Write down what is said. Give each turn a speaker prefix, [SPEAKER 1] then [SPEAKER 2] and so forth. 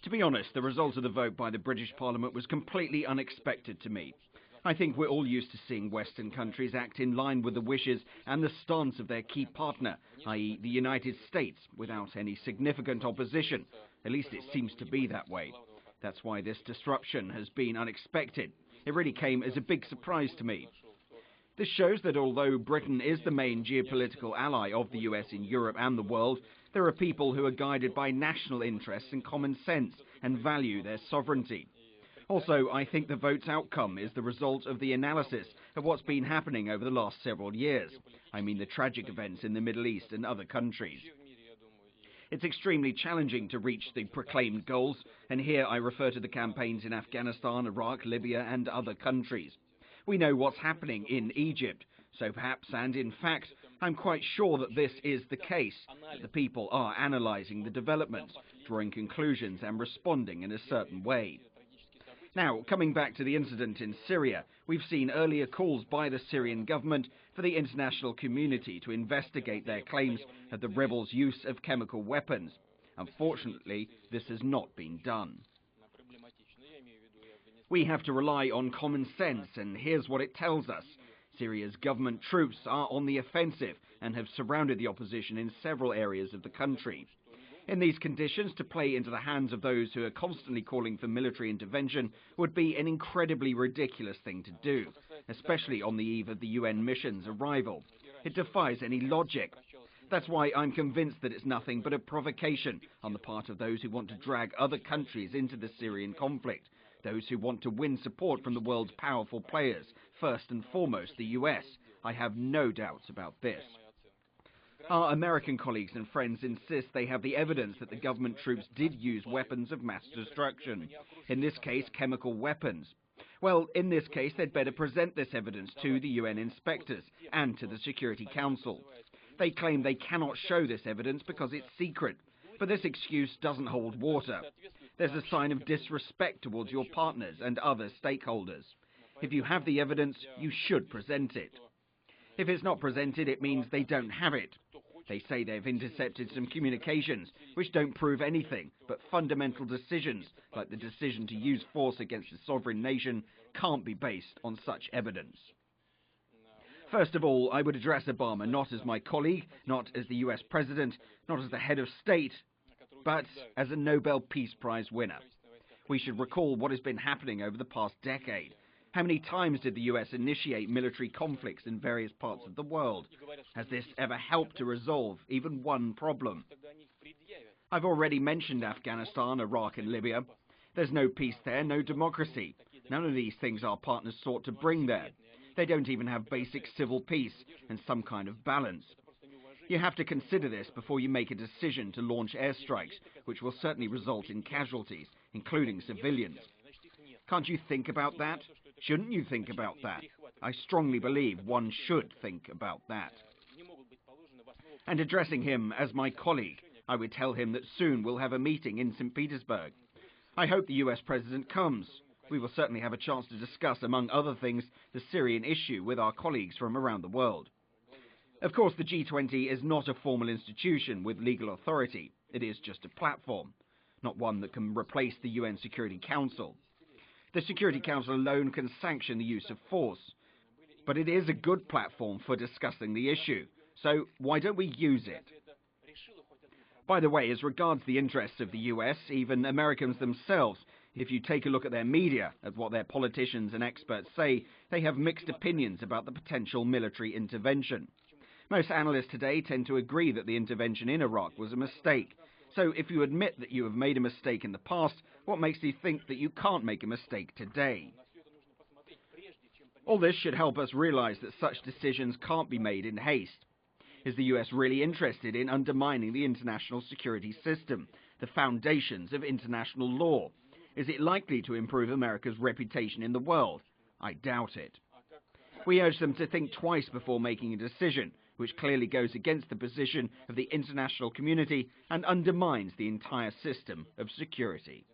[SPEAKER 1] To be honest, the result of the vote by the British Parliament was completely unexpected to me. I think we're all used to seeing Western countries act in line with the wishes and the stance of their key partner, i.e. the United States, without any significant opposition. At least it seems to be that way. That's why this disruption has been unexpected. It really came as a big surprise to me. This shows that although Britain is the main geopolitical ally of the US in Europe and the world, there are people who are guided by national interests and common sense and value their sovereignty. Also, I think the vote's outcome is the result of the analysis of what's been happening over the last several years. I mean the tragic events in the Middle East and other countries. It's extremely challenging to reach the proclaimed goals, and here I refer to the campaigns in Afghanistan, Iraq, Libya and other countries. We know what's happening in Egypt, so perhaps, and in fact, I'm quite sure that this is the case, that the people are analysing the developments, drawing conclusions and responding in a certain way. Now, coming back to the incident in Syria, we've seen earlier calls by the Syrian government for the international community to investigate their claims of the rebels' use of chemical weapons. Unfortunately, this has not been done. We have to rely on common sense, and here's what it tells us. Syria's government troops are on the offensive and have surrounded the opposition in several areas of the country. In these conditions, to play into the hands of those who are constantly calling for military intervention would be an incredibly ridiculous thing to do, especially on the eve of the UN mission's arrival. It defies any logic. That's why I'm convinced that it's nothing but a provocation on the part of those who want to drag other countries into the Syrian conflict, those who want to win support from the world's powerful players, first and foremost the US. I have no doubts about this. Our American colleagues and friends insist they have the evidence that the government troops did use weapons of mass destruction, in this case chemical weapons. Well, in this case they'd better present this evidence to the UN inspectors and to the Security Council. They claim they cannot show this evidence because it's secret, but this excuse doesn't hold water. There's a sign of disrespect towards your partners and other stakeholders. If you have the evidence, you should present it. If it's not presented, it means they don't have it. They say they've intercepted some communications, which don't prove anything, but fundamental decisions, like the decision to use force against a sovereign nation, can't be based on such evidence. First of all, I would address Obama not as my colleague, not as the US president, not as the head of state, but as a Nobel Peace Prize winner. We should recall what has been happening over the past decade. How many times did the US initiate military conflicts in various parts of the world? Has this ever helped to resolve even one problem? I've already mentioned Afghanistan, Iraq and Libya. There's no peace there, no democracy. None of these things our partners sought to bring there. They don't even have basic civil peace and some kind of balance. You have to consider this before you make a decision to launch airstrikes, which will certainly result in casualties, including civilians. Can't you think about that? Shouldn't you think about that? I strongly believe one should think about that. And addressing him as my colleague, I would tell him that soon we'll have a meeting in St. Petersburg. I hope the US president comes. We will certainly have a chance to discuss, among other things, the Syrian issue with our colleagues from around the world. Of course, the G20 is not a formal institution with legal authority. It is just a platform, not one that can replace the UN Security Council. The Security Council alone can sanction the use of force, but it is a good platform for discussing the issue, so why don't we use it? By the way, as regards the interests of the US, even Americans themselves, if you take a look at their media, at what their politicians and experts say, they have mixed opinions about the potential military intervention. Most analysts today tend to agree that the intervention in Iraq was a mistake. So if you admit that you have made a mistake in the past, what makes you think that you can't make a mistake today? All this should help us realize that such decisions can't be made in haste. Is the US really interested in undermining the international security system, the foundations of international law? Is it likely to improve America's reputation in the world? I doubt it. We urge them to think twice before making a decision, which clearly goes against the position of the international community and undermines the entire system of security.